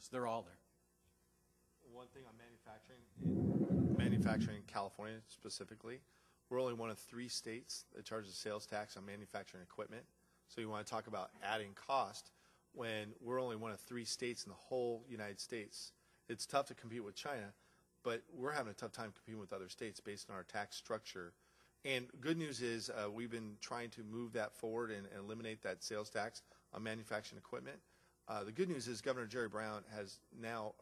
incentives. They're all there. One thing on manufacturing in California specifically, we're only one of 3 states that charges sales tax on manufacturing equipment. So you want to talk about adding cost when we're only one of 3 states in the whole United States. It's tough to compete with China, but we're having a tough time competing with other states based on our tax structure. And good news is we've been trying to move that forward and eliminate that sales tax on manufacturing equipment. The good news is Governor Jerry Brown has now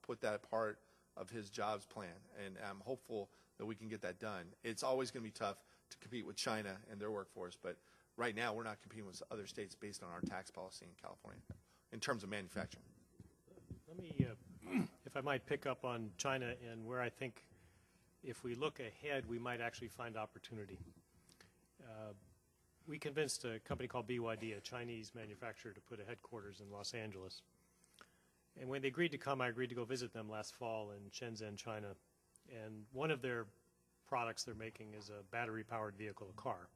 put that part of his jobs plan, and I'm hopeful that we can get that done. It's always going to be tough to compete with China and their workforce, but right now we're not competing with other states based on our tax policy in California in terms of manufacturing. Let me, if I might pick up on China and where I think if we look ahead we might actually find opportunity. We convinced a company called BYD, a Chinese manufacturer, to put a headquarters in Los Angeles. And when they agreed to come, I agreed to go visit them last fall in Shenzhen, China. And one of their products they're making is a battery-powered vehicle, a car.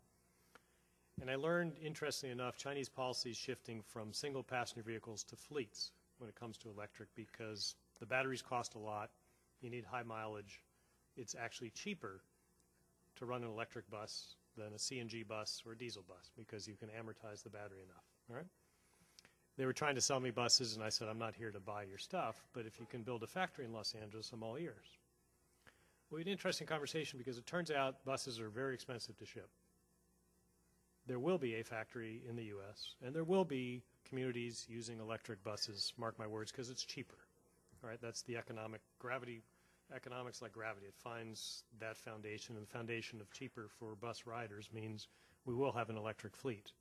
And I learned, interestingly enough, Chinese policy is shifting from single-passenger vehicles to fleets when it comes to electric because the batteries cost a lot, you need high mileage. It's actually cheaper to run an electric bus than a CNG bus or a diesel bus because you can amortize the battery enough. All right? They were trying to sell me buses, and I said, I'm not here to buy your stuff, but if you can build a factory in Los Angeles, I'm all ears. We had an interesting conversation because it turns out buses are very expensive to ship. There will be a factory in the U.S., and there will be communities using electric buses, mark my words, because it's cheaper. All right? That's the economics like gravity. It finds that foundation, and the foundation of cheaper for bus riders means we will have an electric fleet.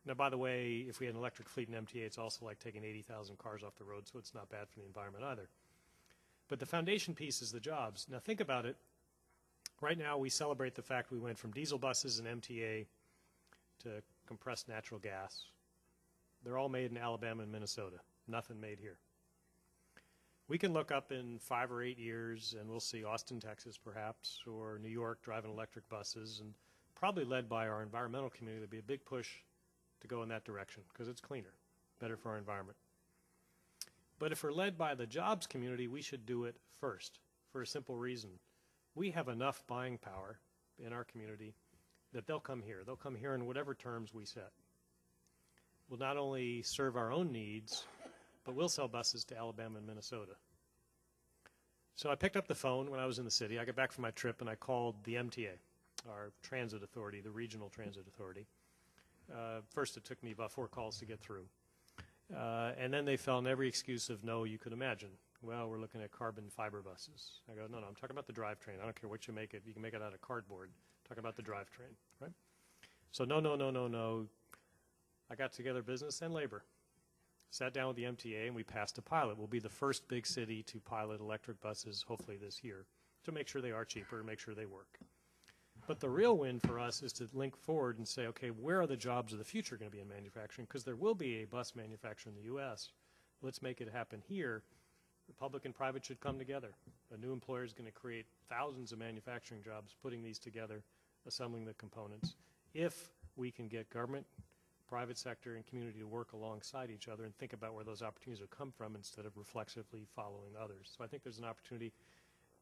Now, by the way, if we had an electric fleet in MTA, it's also like taking 80,000 cars off the road, so it's not bad for the environment either. But the foundation piece is the jobs. Now, think about it. Right now, we celebrate the fact we went from diesel buses and MTA to compressed natural gas. They're all made in Alabama and Minnesota. Nothing made here. We can look up in 5 or 8 years, and we'll see Austin, Texas, perhaps, or New York driving electric buses, and probably led by our environmental community. There'll be a big push to go in that direction because it's cleaner, better for our environment. But if we're led by the jobs community, we should do it first for a simple reason. We have enough buying power in our community that they'll come here. They'll come here in whatever terms we set. We'll not only serve our own needs, but we'll sell buses to Alabama and Minnesota. So I picked up the phone when I was in the city. I got back from my trip and I called the MTA, our transit authority, the regional transit authority. First it took me about 4 calls to get through. And then they fell in every excuse of no you could imagine. Well, we're looking at carbon fiber buses. I go, no, I'm talking about the drivetrain. I don't care what you make it. You can make it out of cardboard. I'm talking about the drivetrain, right? So no. I got together business and labor. Sat down with the MTA and we passed a pilot. We'll be the first big city to pilot electric buses, hopefully this year, to make sure they are cheaper and make sure they work. But the real win for us is to link forward and say, okay, where are the jobs of the future going to be in manufacturing? Because there will be a bus manufacturer in the U.S. Let's make it happen here. The public and private should come together. A new employer is going to create thousands of manufacturing jobs, putting these together, assembling the components. If we can get government, private sector, and community to work alongside each other and think about where those opportunities will come from instead of reflexively following others. So I think there's an opportunity.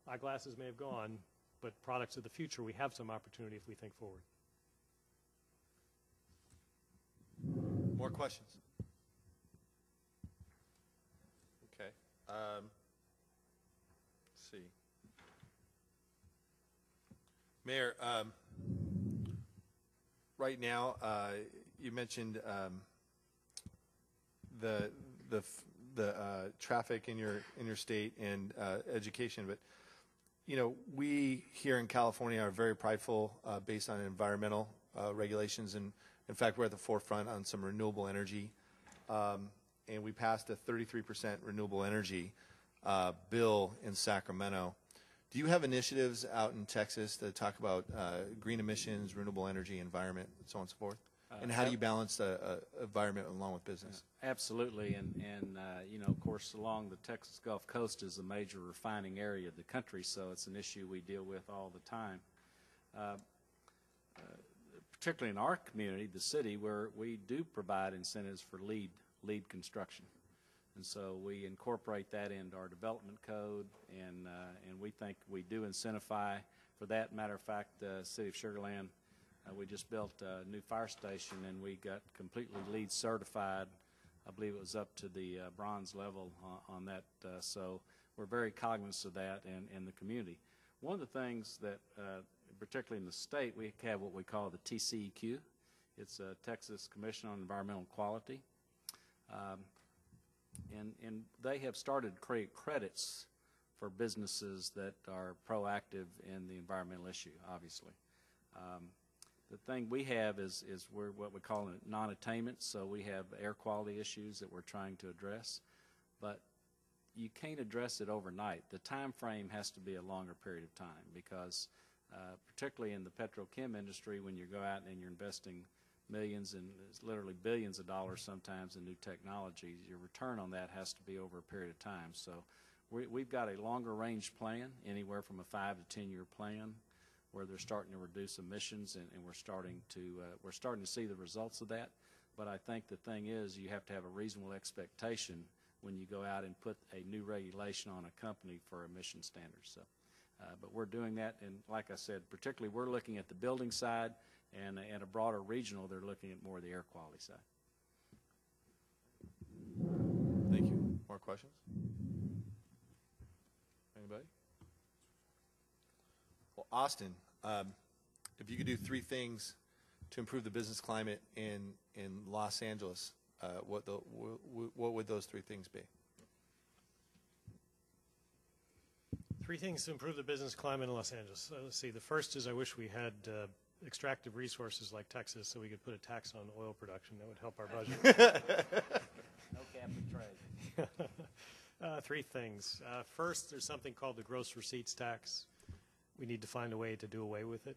Eyeglasses may have gone, but products of the future, we have some opportunity if we think forward. More questions? Okay. Let's see. Mayor, right now, you mentioned the traffic in your state and education, but you know, we here in California are very prideful based on environmental regulations, and in fact, we're at the forefront on some renewable energy, and we passed a 33% renewable energy bill in Sacramento. Do you have initiatives out in Texas that talk about green emissions, renewable energy, environment, and so on and so forth? And how do you balance the environment along with business? Absolutely, and you know, of course, along the Texas Gulf Coast is a major refining area of the country, so it's an issue we deal with all the time. Particularly in our community, the city, where we do provide incentives for lead construction. And so we incorporate that into our development code, and we think we do incentivize for that. Matter of fact, the City of Sugar Land, we just built a new fire station, and we got completely LEED certified. I believe it was up to the bronze level on that. So we're very cognizant of that in the community. One of the things that, particularly in the state, we have what we call the TCEQ. It's a Texas Commission on Environmental Quality. And they have started to create credits for businesses that are proactive in the environmental issue, obviously. The thing we have is we're what we call non-attainment, so we have air quality issues that we're trying to address, but you can't address it overnight. The time frame has to be a longer period of time because particularly in the petrochem industry, when you go out and you're investing millions and literally billions of dollars sometimes in new technologies, your return on that has to be over a period of time. So we've got a longer range plan, anywhere from a 5 to 10 year plan, where they're starting to reduce emissions, and we're starting to see the results of that. But I think the thing is, you have to have a reasonable expectation when you go out and put a new regulation on a company for emission standards. So, but we're doing that, and like I said, particularly we're looking at the building side, and at a broader regional, they're looking at more of the air quality side. Thank you. More questions? Anybody? Well, Austin, if you could do 3 things to improve the business climate in Los Angeles, what would those 3 things be? 3 things to improve the business climate in Los Angeles. Let's see. The first is I wish we had extractive resources like Texas, so we could put a tax on oil production. That would help our budget. No cap and trade. 3 things. First, there's something called the gross receipts tax. We need to find a way to do away with it.